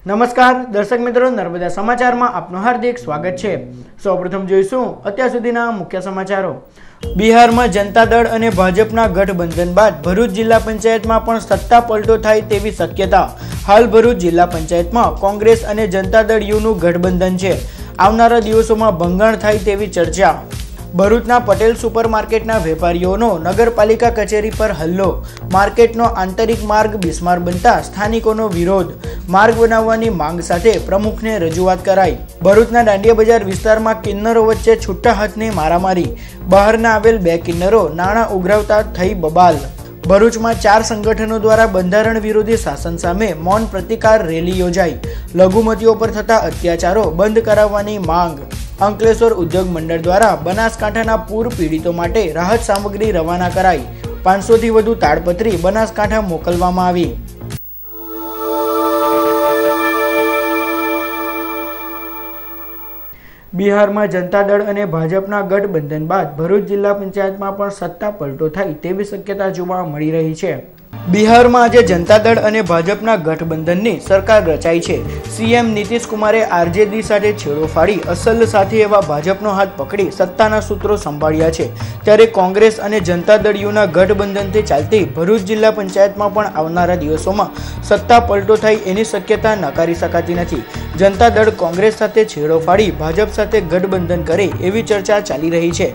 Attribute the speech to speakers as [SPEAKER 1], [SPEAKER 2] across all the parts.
[SPEAKER 1] નમસ્કાર દર્શક મિત્રો, નર્મદા સમાચારમાં આપનું હાર્દિક સ્વાગત છે। સૌપ્રથમ જોઈશું અત્યાર સુધીના મુખ્ય સમાચારો। બિહારમાં જનતા દળ અને ભાજપના ગઠબંધન બાદ ભરૂચ જિલ્લા પંચાયતમાં પણ સત્તા પલટો થાય તેવી શક્યતા। હાલ ભરૂચ જિલ્લા પંચાયતમાં કોંગ્રેસ અને જનતા દળ યુનું ગઠબંધન છે। આવનારા દિવસોમાં ભંગાણ થાય તેવી ચર્ચા। ભરૂચના પટેલ સુપર માર્કેટના વેપારીઓનો નગરપાલિકા કચેરી પર હલ્લો। માર્કેટનો આંતરિક માર્ગ બિસ્માર બનતા સ્થાનિકોનો વિરોધ। માર્ગ બનાવવાની માંગ સાથે પ્રમુખને રજૂઆત કરાઈ। ભરૂચના દાંડિયા બજાર વિસ્તારમાં કિન્નરો વચ્ચે છૂટા હાથની મારામારી। બહારના આવેલ બે કિન્નરો નાણાં ઉઘરાવતા થઈ બબાલ। ભરૂચમાં 4 સંગઠનો દ્વારા બંધારણ વિરોધી શાસન સામે મૌન પ્રતિકાર રેલી યોજાઈ। લઘુમતીઓ પર થતા અત્યાચારો બંધ કરાવવાની માંગ। અંકલેશ્વર ઉદ્યોગ મંડળ દ્વારા બનાસકાંઠાના પૂર પીડિતો માટે રાહત સામગ્રી રવાના કરાઈ। 500 થી વધુ તાડપત્રી બનાસકાંઠા મોકલવામાં આવી। બિહારમાં જનતા દળ અને ભાજપના ગઠબંધન બાદ ભરૂચ જિલ્લા પંચાયતમાં પણ સત્તા પલટો થાય તેવી શક્યતા જોવા મળી રહી છે। બિહારમાં આજે જનતા દળ અને ભાજપના ગઠબંધનની સરકાર રચાઈ છે। સીએમ નીતિશ કુમારે આરજેડી સાથે છેડો ફાડી અસલ સાથી એવા ભાજપનો હાથ પકડી સત્તાના સૂત્રો સંભાળ્યા છે। ત્યારે કોંગ્રેસ અને જનતા દળ યુના ગઠબંધનથી ચાલતી ભરૂચ જિલ્લા પંચાયતમાં પણ આવનારા દિવસોમાં સત્તા પલટો થાય એની શક્યતા નકારી શકાતી નથી। જનતા દળ કોંગ્રેસ સાથે છેડો ફાડી ભાજપ સાથે ગઠબંધન કરે એવી ચર્ચા ચાલી રહી છે।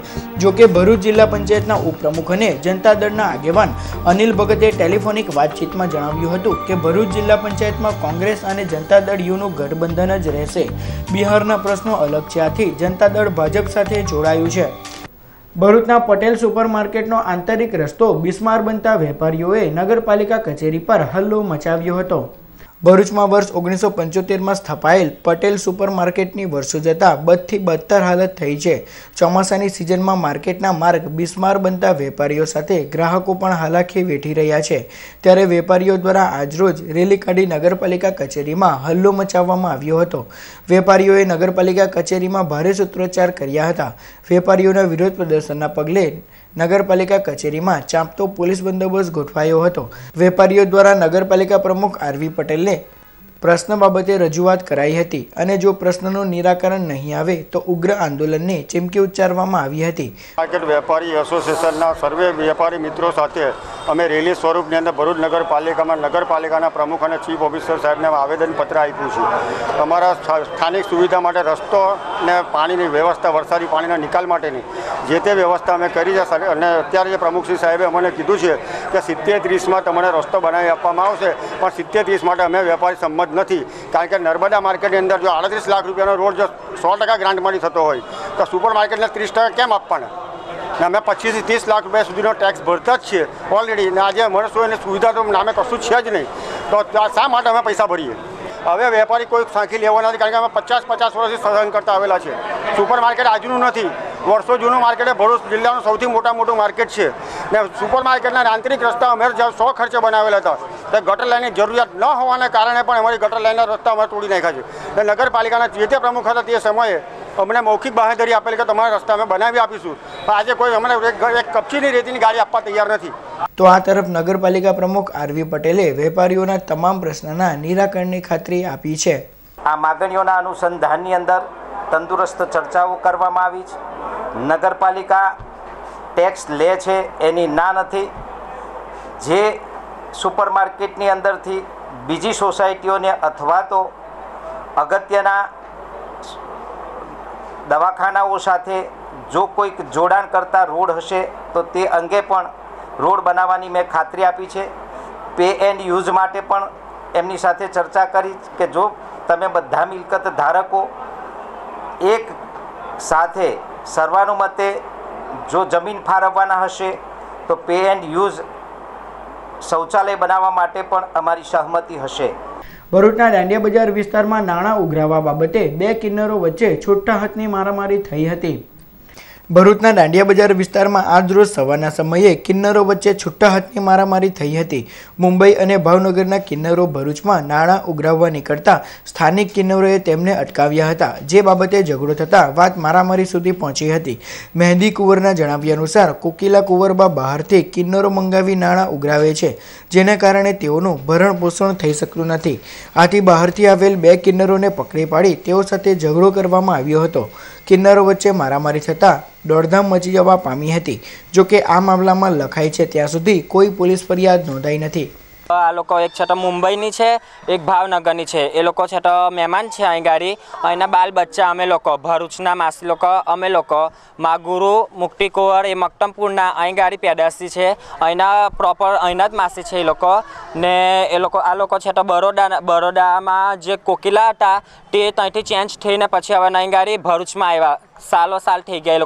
[SPEAKER 1] જોકે ભરૂચ જિલ્લા પંચાયતના ઉપપ્રમુખ અને જનતા દળના આગેવાન અનિલ ભગતે ટેલિફોનિક વાતચીતમાં જણાવ્યું હતું કે ભરૂચ જિલ્લા પંચાયતમાં કોંગ્રેસ અને જનતા દળ યુનું ગઠબંધન જ રહેશે। બિહારના પ્રશ્નો અલગ છે, આથી જનતા દળ ભાજપ સાથે જોડાયું છે। ભરૂચના પટેલ સુપર માર્કેટનો આંતરિક રસ્તો બિસ્માર બનતા વેપારીઓએ નગરપાલિકા કચેરી પર હલ્લો મચાવ્યો હતો। ભરૂચમાં વર્ષ 1975માં સ્થાપાયેલ પટેલ સુપર માર્કેટની વર્ષો જતાં બદથી બદતર હાલત થઈ છે। ચોમાસાની સિઝનમાં માર્કેટના માર્ગ બિસ્માર બનતા વેપારીઓ સાથે ગ્રાહકો પણ હાલાકી વેઠી રહ્યા છે। ત્યારે વેપારીઓ દ્વારા આજરોજ રેલી કાઢી નગરપાલિકા કચેરીમાં હલ્લો મચાવવામાં આવ્યો હતો। વેપારીઓએ નગરપાલિકા કચેરીમાં ભારે સૂત્રોચ્ચાર કર્યા હતા। વેપારીઓના વિરોધ પ્રદર્શનના પગલે નગરપાલિકા કચેરીમાં ચાંપતો પોલીસ બંદોબસ્ત ગોઠવાયો હતો। વેપારીઓ દ્વારા નગરપાલિકા પ્રમુખ આરવી પટેલને પ્રશ્ન બાબતે રજૂઆત કરાઈ હતી અને જો પ્રશ્નનું નિરાકરણ નહીં આવે તો ઉગ્ર આંદોલનની ચીમકી ઉચ્ચારવામાં આવી હતી।
[SPEAKER 2] માર્કેટ વેપારી એસોસિએશનના સર્વે વેપારી મિત્રો સાથે અમે રેલી સ્વરૂપની અંદર ભરૂચ નગરપાલિકાના પ્રમુખ અને ચીફ ઓફિસર સાહેબને આવેદનપત્ર આપ્યું છે। અમારા સ્થાનિક સુવિધા માટે રસ્તો અને પાણીની વ્યવસ્થા, વરસાદી પાણીના નિકાલ માટેની જે તે વ્યવસ્થા અમે કરી છે અને અત્યારે જે પ્રમુખશ્રી સાહેબે અમને કીધું છે કે 70-30માં તમને રસ્તો બનાવી આપવામાં આવશે, પણ 70-30 માટે અમે વેપારી સંમત નથી। કારણ કે નર્મદા માર્કેટની અંદર જો 38 લાખ રૂપિયાનો રોડ જો 100% ગ્રાન્ટમાંથી થતો હોય તો સુપર માર્કેટને 30% કેમ આપવાના? ને અમે 25 થી 30 લાખ રૂપિયા સુધીનો ટેક્સ ભરતા જ છીએ ઓલરેડી, ને આજે મળશો એને સુવિધા તો નામે કશું છે જ નહીં, તો શા માટે અમે પૈસા ભરીએ? હવે વેપારી કોઈ સાંખી લેવા નથી, કારણ કે અમે 50 વર્ષથી સહન કરતા આવેલા છે। સુપર માર્કેટ આજનું નથી, વર્ષો જૂનું માર્કેટ એ ભરૂચ જિલ્લાનું સૌથી મોટું માર્કેટ છે। ને સુપર માર્કેટના આંતરિક રસ્તા અમે 100 ખર્ચે બનાવેલા હતા, તો ગટર લાઇનની જરૂરિયાત ન હોવાના કારણે પણ અમારી ગટર લાઇનના રસ્તા અમે તોડી નાખ્યા છે। અને નગરપાલિકાના જે તે પ્રમુખ હતા તે સમયે અમને મૌખિક બાંહેધરી આપેલી કે તમારા રસ્તા અમે બનાવી આપીશું, પણ આજે કોઈ અમને એક કપચીની રેતીની ગાડી આપવા તૈયાર નથી।
[SPEAKER 1] તો આ તરફ નગરપાલિકા પ્રમુખ આરવી પટેલે વેપારીઓના તમામ પ્રશ્નના નિરાકરણની ખાતરી આપી છે।
[SPEAKER 3] આ માગણીઓના અનુસંધાનની અંદર તંદુરસ્ત ચર્ચાઓ કરવામાં આવી છે। નગરપાલિકા ટેક્સ લે છે એની ના નથી। જે સુપર માર્કેટની અંદરથી બીજી સોસાયટીઓને અથવા તો અગત્યના દવાખાનાઓ સાથે જો કોઈક જોડાણ કરતા રોડ હશે તો તે અંગે પણ રોડ બનાવવાની મેં ખાતરી આપી છે। પે એન્ડ યુઝ માટે પણ એમની સાથે ચર્ચા કરી કે જો તમે બધા મિલકત ધારકો એક સાથે સર્વાનુમતે જો જમીન ફાળવવાના હશે તો પે એન્ડ યુઝ શૌચાલય બનાવવા માટે પણ અમારી સહમતિ હશે।
[SPEAKER 1] ભરૂચના દાંડિયા બજાર વિસ્તારમાં નાણાં ઉઘરાવવા બાબતે 2 કિન્નરો વચ્ચે છૂટા હાથની મારામારી થઈ હતી। ભરૂચના દાંડિયા બજાર વિસ્તારમાં આજરોજ સવારના સમયે કિન્નરો વચ્ચે છૂટા હાથની મારામારી થઈ હતી. મુંબઈ અને ભાવનગરના કિન્નરો ભરૂચમાં નાણાં ઉઘરાવવા નીકળતા સ્થાનિક કિન્નરોએ તેમને અટકાવ્યા હતા, જે બાબતે ઝઘડો થતાં વાત મારામારી સુધી પહોંચી હતી. મહેંદી કુંવરના જણાવ્યા અનુસાર કોકિલા કુંવરબા બહારથી કિન્નરો મંગાવી નાણાં ઉઘરાવે છે, જેને કારણે તેઓનું ભરણ પોષણ થઈ શકતું નથી. આથી બહારથી આવેલ 2 કિન્નરોને પકડી પાડી તેઓ સાથે ઝઘડો કરવામાં આવ્યો હતો. કિન્નરો વચ્ચે મારામારી થતાં દોડધામ મચી જવા પામી હતી. જોકે આ મામલામાં લખાઈ છે ત્યાં સુધી કોઈ પોલીસ ફરિયાદ નોંધાઈ નથી.
[SPEAKER 4] આ લોકો એક છે તો મુંબઈની છે, એક ભાવનગરની છે. એ લોકો છે તો મહેમાન છે અહીં ગાડી. અહીંના બાલ બચ્ચા અમે લોકો ભરૂચના માસી લોકો અમે લોકો મા ગુરુ મુક્તિ કુંવર એ મક્તમપુરના અહીં ગાડી પેદાશી છે. અહીંના પ્રોપર અહીંના જ માસી છે એ લોકો. ને આ લોકો છે તો બરોડામાં જે કોકિલા હતા તે ત્યાંથી ચેન્જ થઈને પછી હવે અહીં ગાડી ભરૂચમાં આવ્યા. સાલ થઈ ગયા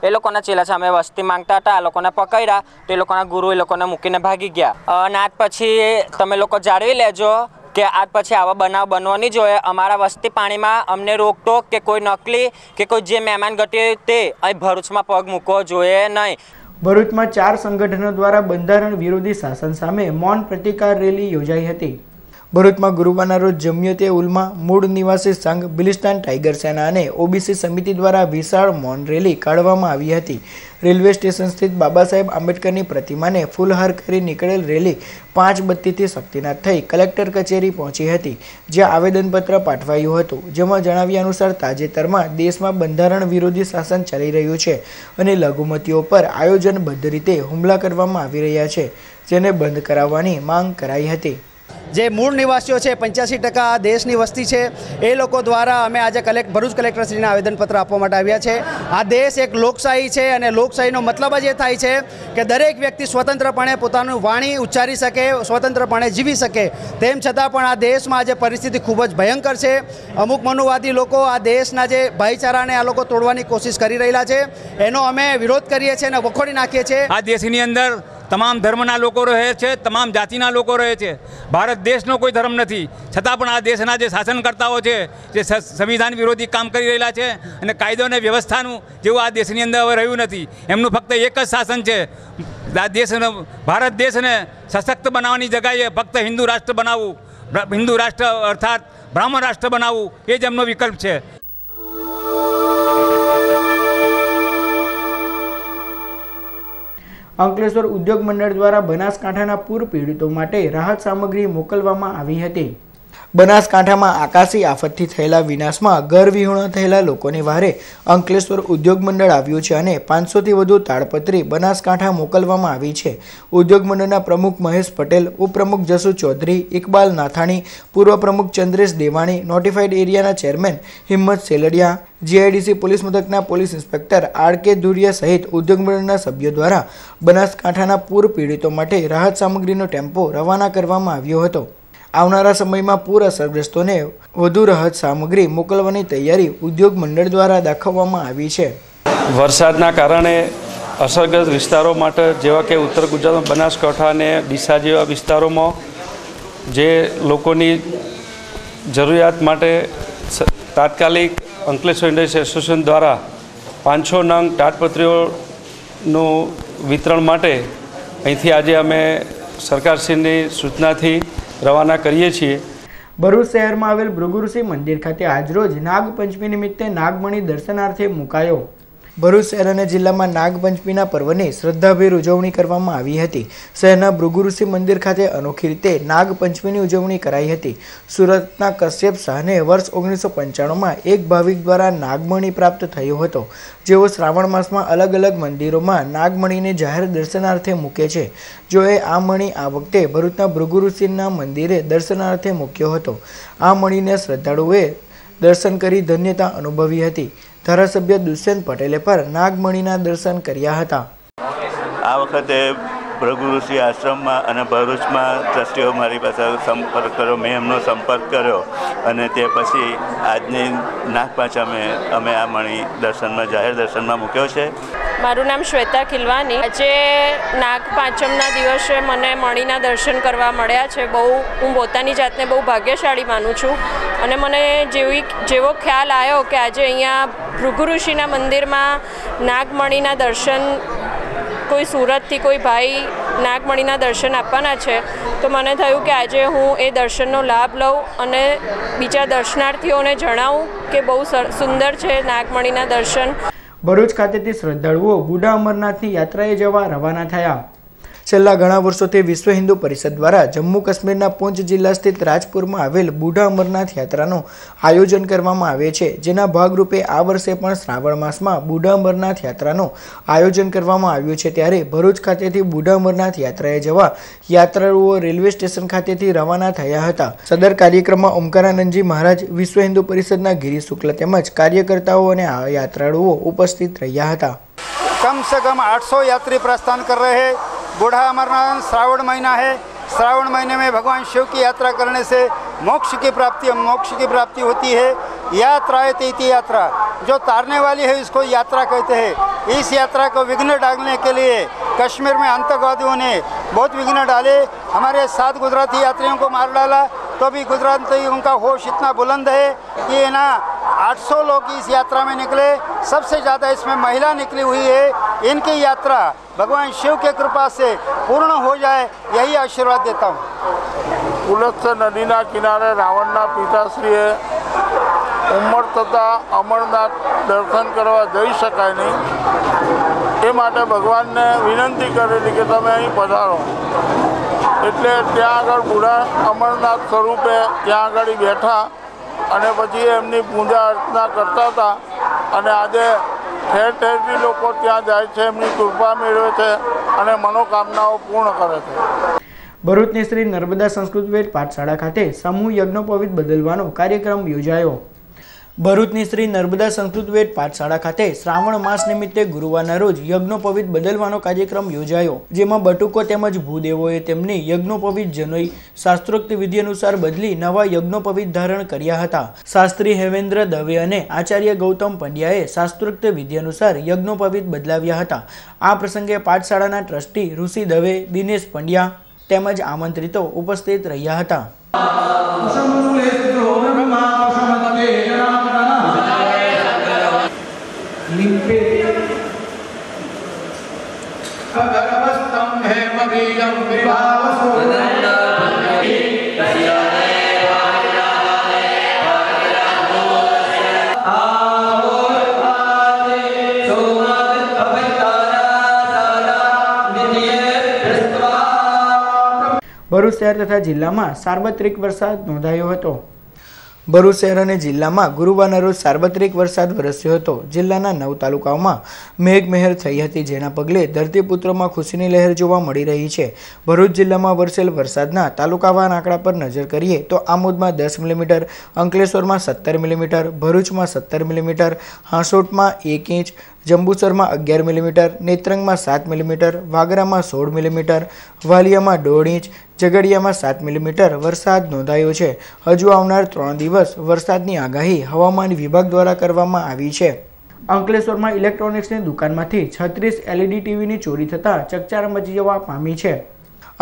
[SPEAKER 4] એ લોકોના ચેલા છે. અમે વસ્તી માંગતા હતા, આ લોકોને પકડ્યા તો એ લોકોના ગુરુ એ લોકોને મૂકીને ભાગી ગયા. અને આજ પછી તમે લોકો જાળવી લેજો કે આજ પછી આવા બનાવ બનવો નહીં જોઈએ. અમારા વસ્તી પાણીમાં અમને રોકટોક કે કોઈ નકલી કે કોઈ જે મહેમાન ગતિ તે અહીં ભરૂચમાં પગ મૂકવો જોઈએ નહીં.
[SPEAKER 1] ભરૂચમાં 4 સંગઠનો દ્વારા બંધારણ વિરોધી શાસન સામે મૌન પ્રતિકાર રેલી યોજાઈ હતી. ભરૂચમાં ગુરુવારના રોજ જમિયતે ઉલમા મૂળ નિવાસી સંઘ, બિલિસ્તાન ટાઈગર સેના અને ઓબીસી સમિતિ દ્વારા વિશાળ મૌન રેલી કાઢવામાં આવી હતી. રેલવે સ્ટેશન સ્થિત બાબા સાહેબ આંબેડકરની પ્રતિમાને ફૂલહાર કરી નીકળેલ રેલી 5 બત્તીથી શક્તિનાથ થઈ કલેક્ટર કચેરી પહોંચી હતી, જ્યાં આવેદનપત્ર પાઠવાયું હતું. જેમાં જણાવ્યા અનુસાર તાજેતરમાં દેશમાં બંધારણ વિરોધી શાસન ચાલી રહ્યું છે અને લઘુમતીઓ પર આયોજનબદ્ધ રીતે હુમલા કરવામાં આવી રહ્યા છે, જેને બંધ કરાવવાની માંગ કરાઈ હતી.
[SPEAKER 5] જે મૂળ નિવાસીઓ છે 85% દેશની વસ્તી છે એ લોકો દ્વારા અમે આજે ભરૂચ કલેક્ટરશ્રીને આવેદનપત્ર આપવા માટે આવ્યા છે. આ દેશ એક લોકશાહી છે અને લોકશાહીનો મતલબ જ એ થાય છે કે દરેક વ્યક્તિ સ્વતંત્રપણે પોતાનું વાણી ઉચ્ચારી શકે, સ્વતંત્રપણે જીવી શકે. તેમ છતાં પણ આ દેશમાં આજે પરિસ્થિતિ ખૂબ જ ભયંકર છે. અમુક મનુવાદી લોકો આ દેશના જે ભાઈચારાને આ લોકો તોડવાની કોશિશ કરી રહેલા છે, એનો અમે વિરોધ કરીએ છીએ અને વખોડી નાખીએ છીએ.
[SPEAKER 6] આ દેશની અંદર તમામ ધર્મના લોકો રહે છે, તમામ જાતિના લોકો રહે છે. ભારત દેશનો કોઈ ધર્મ નથી, છતાં પણ આ દેશના જે શાસનકર્તાઓ છે જે સંવિધાન વિરોધી કામ કરી રહેલા છે અને કાયદો અને વ્યવસ્થાનું જેવું આ દેશની અંદર હવે રહ્યું નથી. એમનું ફક્ત એક જ શાસન છે. આ દેશને ભારત દેશને સશક્ત બનાવવાની જગ્યાએ ફક્ત હિન્દુ રાષ્ટ્ર બનાવવું, હિન્દુ રાષ્ટ્ર અર્થાત બ્રાહ્મણ રાષ્ટ્ર બનાવવું એ જ એમનો વિકલ્પ છે.
[SPEAKER 1] અંકલેશ્વર ઉદ્યોગ મંડળ દ્વારા બનાસકાંઠાના પૂર પીડિતો માટે રાહત સામગ્રી મોકલવામાં આવી હતી. બનાસકાંઠામાં આકાશી આફતથી થયેલા વિનાશમાં ઘર વિહોણા થયેલા લોકોને વહારે અંકલેશ્વર ઉદ્યોગ મંડળ આવ્યું છે અને 500થી વધુ તાડપત્રી બનાસકાંઠા મોકલવામાં આવી છે. ઉદ્યોગ મંડળના પ્રમુખ મહેશ પટેલ, ઉપપ્રમુખ જસુ ચૌધરી, ઇકબાલ નાથાણી, પૂર્વ પ્રમુખ ચંદ્રેશ દેવાણી, નોટિફાઈડ એરિયાના ચેરમેન હિંમત સેલડિયા, જીઆઈડીસી પોલીસ મથકના પોલીસ ઇન્સ્પેક્ટર આર.કે. ધુરિયા સહિત ઉદ્યોગ મંડળના સભ્યો દ્વારા બનાસકાંઠાના પૂર પીડિતો માટે રાહત સામગ્રીનો ટેમ્પો રવાના કરવામાં આવ્યો હતો. આવનારા સમયમાં પૂર અસરગ્રસ્તોને વધુ રાહત સામગ્રી મોકલવાની તૈયારી ઉદ્યોગ મંડળ દ્વારા દાખવવામાં આવી છે.
[SPEAKER 7] વરસાદના કારણે અસરગ્રસ્ત વિસ્તારો માટે જેવા કે ઉત્તર ગુજરાતમાં બનાસકાંઠા અને ડીસા જેવા વિસ્તારોમાં જે લોકોની જરૂરિયાત માટે તાત્કાલિક અંકલેશ્વર ઇન્ડસ્ટ્રી એસોસિએશન દ્વારા 500 નંગ તાડપત્રીઓનું વિતરણ માટે અહીંથી આજે અમે સરકારશ્રીની સૂચનાથી રવાના કરીએ છીએ.
[SPEAKER 1] ભરૂચ શહેરમાં આવેલ ભૃગુઋષિ મંદિર ખાતે આજરોજ નાગપંચમી નિમિત્તે નાગમણી દર્શનાર્થે મુકાયો. ભરૂચ શહેર અને જિલ્લામાં નાગપંચમીના પર્વની શ્રદ્ધાભેર ઉજવણી કરવામાં આવી હતી. શહેરના ભૃગુઋષિ મંદિર ખાતે અનોખી રીતે નાગપંચમીની ઉજવણી કરાઈ હતી. સુરતના કશ્યપ શાહને વર્ષ 1995માં એક ભાવિક દ્વારા નાગમણી પ્રાપ્ત થયો હતો, જેઓ શ્રાવણ માસમાં અલગ અલગ મંદિરોમાં નાગમણીને જાહેર દર્શનાર્થે મૂકે છે. જોએ આ મણી આ વખતે ભરૂચના ભૃગુઋષિના મંદિરે દર્શનાર્થે મૂક્યો હતો. આ મણીને શ્રદ્ધાળુઓએ દર્શન કરી ધન્યતા અનુભવી હતી. ધારાસભ્ય દુષ્યંત પટેલે પર નાગમણીના દર્શન કર્યા હતા.
[SPEAKER 8] આ વખતે ભૃગુઋષિ આશ્રમમાં અને ભરૂચમાં ટ્રસ્ટીઓ મારી પાસે સંપર્ક કર્યો, મેં એમનો સંપર્ક કર્યો અને તે પછી આજની નાગપાંચમે અમે આ મણી દર્શનમાં જાહેર દર્શનમાં મૂક્યો છે.
[SPEAKER 9] મારું નામ શ્વેતા ખિલવાની. આજે નાગપાંચમના દિવસે મને મણીના દર્શન કરવા મળ્યા છે. હું પોતાની જાતને બહુ ભાગ્યશાળી માનું છું અને મને જેવો ખ્યાલ આવ્યો કે આજે અહીંયા ભૃગુ ઋષિના મંદિરમાં નાગમણીના દર્શન, કોઈ સુરતથી કોઈ ભાઈ નાગમણીના દર્શન આપવાના છે, તો મને થયું કે આજે હું એ દર્શનનો લાભ લઉં અને બીજા દર્શનાર્થીઓને જણાવું કે બહુ સુંદર છે નાગમણીના દર્શન.
[SPEAKER 1] ભરૂચ ખાતેથી શ્રદ્ધાળુઓ બુઢા અમરનાથની યાત્રાએ જવા રવાના થયા. છેલ્લા ઘણા વર્ષોથી વિશ્વ હિન્દુ પરિષદ દ્વારા જમ્મુ કાશ્મીરના પૂંચ જિલ્લા સ્થિત રાજપુરમાં આવેલ બુઢા અમરનાથ યાત્રાનું આયોજન કરવામાં આવે છે, જેના ભાગરૂપે આ વર્ષે પણ શ્રાવણ માસમાં બુઢા અમરનાથ યાત્રાનું આયોજન કરવામાં આવ્યું છે. ત્યારે ભરૂચ ખાતેથી બુઢા અમરનાથ યાત્રાએ જવા યાત્રાળુઓ રેલવે સ્ટેશન ખાતેથી રવાના થયા હતા. સદર કાર્યક્રમમાં ઓમકારાનંદજી મહારાજ, વિશ્વ હિન્દુ પરિષદના ગિરીશ શુક્લ તેમજ કાર્યકર્તાઓ અને યાત્રાળુઓ ઉપસ્થિત રહ્યા હતા.
[SPEAKER 10] कम से कम 800 यात्री प्रस्थान कर रहे हैं. बूढ़ा अमरनाथ श्रावण महीना है. श्रावण महीने में भगवान शिव की यात्रा करने से मोक्ष की प्राप्ति होती है. यात्राएं तीर्थ यात्रा जो तारने वाली है इसको यात्रा कहते हैं. इस यात्रा को विघ्न डालने के लिए कश्मीर में आतंकवादियों ने बहुत विघ्न डाले. हमारे 7 गुजराती यात्रियों को मार डाला, तो भी गुजराती उनका होश इतना बुलंद है कि ना 800 लोग इस यात्रा में निकले. सबसे ज़्यादा इसमें महिला निकली हुई है. इनकी यात्रा भगवान शिव के कृपा से पूर्ण हो जाए, यही आशीर्वाद देता हूँ.
[SPEAKER 11] पुलत्स नदीना किनारे रावणना पिताश्रीए उमर तथा अमरनाथ दर्शन करवा जई शकाय नहीं, એ માટે ભગવાનને વિનંતી કરેલી કે તમે અહીં પધારો. એટલે ત્યાં આગળ બુઢા અમરનાથ સ્વરૂપે ત્યાં આગળ બેઠા અને પછી એમની પૂજા અર્ચના કરતા હતા. અને આજે ઠેર ઠેરથી લોકો ત્યાં જાય છે, એમની કૃપા મેળવે છે અને મનોકામનાઓ પૂર્ણ કરે છે.
[SPEAKER 1] ભરૂચની શ્રી નર્મદા સંસ્કૃત વેદ પાઠશાળા ખાતે સમૂહ યજ્ઞોપવિત બદલવાનો કાર્યક્રમ યોજાયો. ભરૂચની શ્રી નર્મદા સંસ્કૃત વેદ પાઠશાળા ખાતે શ્રાવણ માસ નિમિત્તે ગુરુવારના રોજ યજ્ઞોપવિત બદલવાનો કાર્યક્રમ યોજાયો, જેમાં બટુકો તેમજ ભૂદેવોએ તેમની યજ્ઞોપવિત જનોઈ શાસ્ત્રોક્ત વિધિ અનુસાર બદલી નવા યજ્ઞોપવિત ધારણ કર્યા હતા. શાસ્ત્રી હેવેન્દ્ર દવે અને આચાર્ય ગૌતમ પંડ્યાએ શાસ્ત્રોક્ત વિધિ અનુસાર યજ્ઞોપવિત બદલાવ્યા હતા. આ પ્રસંગે પાઠશાળાના ટ્રસ્ટી ઋષિ દવે, દિનેશ પંડ્યા તેમજ આમંત્રિતો ઉપસ્થિત રહ્યા હતા. ભરૂચ શહેર તથા જિલ્લામાં સાર્વત્રિક વરસાદ નોંધાયો હતો. ભરૂચ શહેર અને જિલ્લામાં ગુરુવારના રોજ સાર્વત્રિક વરસાદ વરસ્યો હતો. જિલ્લાના 9 તાલુકાઓમાં મેઘમહેર થઈ હતી, જેના પગલે ધરતીપુત્રોમાં ખુશીની લહેર જોવા મળી રહી છે. ભરૂચ જિલ્લામાં વરસેલ વરસાદના તાલુકાવાર આંકડા પર નજર કરીએ તો આમોદમાં 10 મિલીમીટર, અંકલેશ્વરમાં 17 મિલીમીટર, ભરૂચમાં 17 મિલીમીટર, હાંસોટમાં 1 ઇંચ, જંબુસરમાં 11 મિલીમીટર, નેત્રંગમાં 7 મિલીમીટર, વાગરામાં 16 મિલીમીટર, વાલિયામાં 1.5 ઇંચ, ઝઘડિયામાં 7 મિલીમીટર વરસાદ નોંધાયો છે. હજુ આવનાર 3 દિવસ વરસાદની આગાહી હવામાન વિભાગ દ્વારા કરવામાં આવી છે. અંકલેશ્વરમાં ઇલેક્ટ્રોનિક્સની દુકાનમાંથી 36 LED ટીવીની ચોરી થતાં ચકચાર મચી જવા પામી છે.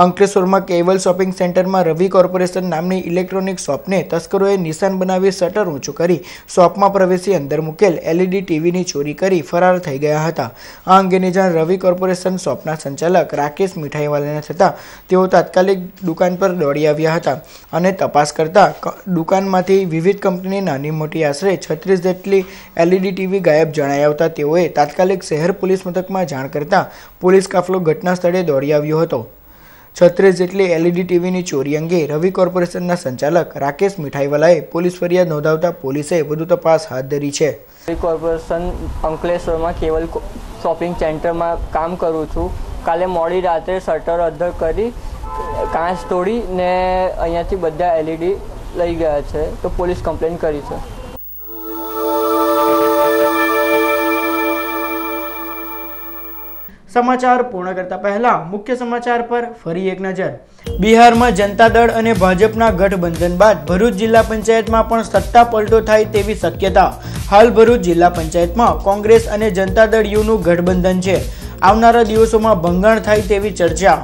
[SPEAKER 1] અંકલેશ્વરમાં કેવલ શોપિંગ સેન્ટરમાં રવિ કોર્પોરેશન નામની ઇલેક્ટ્રોનિક શોપને તસ્કરોએ નિશાન બનાવી શટર ઊંચું કરી શોપમાં પ્રવેશી અંદર મૂકેલ LED ટીવીની ચોરી કરી ફરાર થઈ ગયા હતા. આ અંગેની જાણ રવિ કોર્પોરેશન શોપના સંચાલક રાકેશ મીઠાઈવાલાને થતાં તેઓ તાત્કાલિક દુકાન પર દોડી આવ્યા હતા અને તપાસ કરતા દુકાનમાંથી વિવિધ કંપનીની નાની મોટી આશરે 36 જેટલી LED ટીવી ગાયબ જણાઈ આવતા તેઓએ તાત્કાલિક શહેર પોલીસ મથકમાં જાણ કરતા પોલીસ કાફલો ઘટના સ્થળે દોડી આવ્યો હતો. 36 જેટલી LED ટીવીની ચોરી અંગે રવિ કોર્પોરેશનના સંચાલક રાકેશ મીઠાઈવાલાએ પોલીસ ફરિયાદ નોંધાવતા પોલીસે વધુ તપાસ હાથ ધરી છે.
[SPEAKER 12] રવિ કોર્પોરેશન અંકલેશ્વરમાં કેવલ શોપિંગ સેન્ટરમાં કામ કરું છું. કાલે મોડી રાત્રે શટર અદ્ધર કરી કાચ તોડી ને અહીંયાથી બધા LED લઈ ગયા છે, તો પોલીસ કમ્પ્લેન કરી છે.
[SPEAKER 1] સમાચાર પૂર્ણ કરતા પહેલા મુખ્ય સમાચાર પર ફરી એક નજર. બિહારમાં જનતા દળ અને ભાજપના ગઠબંધન બાદ ભરૂચ જિલ્લા પંચાયતમાં પણ સત્તા પલટો થાય તેવી શક્યતા. હાલ ભરૂચ જિલ્લા પંચાયતમાં કોંગ્રેસ અને જનતા દળ યુનું ગઠબંધન છે. આવનારા દિવસોમાં ભંગાણ થાય તેવી ચર્ચા.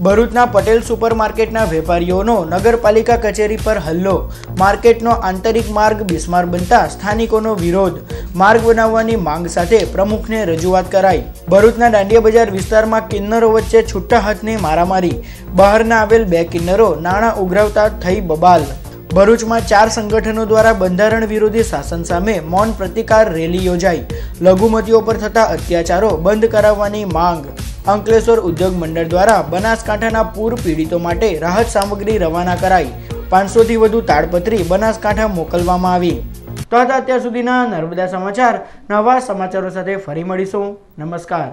[SPEAKER 1] ભરૂચના પટેલ સુપરમાર્કેટના વેપારીઓનો નગરપાલિકા કચેરી પર હલ્લો. માર્કેટનો આંતરિક માર્ગ બિસ્માર બનતા સ્થાનિકોનો વિરોધ. માર્ગ બનાવવાની માંગ સાથે પ્રમુખને રજૂઆત કરાઈ. ભરૂચના દાંડિયા બજાર વિસ્તારમાં કિન્નરો વચ્ચે છૂટા હાથની મારામારી. બહારના આવેલ 2 કિન્નરો નાણાં ઉઘરાવતા થઈ બબાલ. ભરૂચમાં 4 સંગઠનો દ્વારા બંધારણ વિરોધી શાસન સામે મૌન પ્રતિકાર રેલી યોજાઈ. લઘુમતીઓ પર થતા અત્યાચારો બંધ કરાવવાની માંગ. અંકલેશ્વર ઉદ્યોગ મંડળ દ્વારા બનાસકાંઠાના પૂર પીડિતો માટે રાહત સામગ્રી રવાના કરાઈ. 500થી વધુ તાડપત્રી બનાસકાંઠા મોકલવામાં આવી. તો હતા અત્યાર સુધીના નર્મદા સમાચાર. નવા સમાચારો સાથે ફરી મળીશું. નમસ્કાર.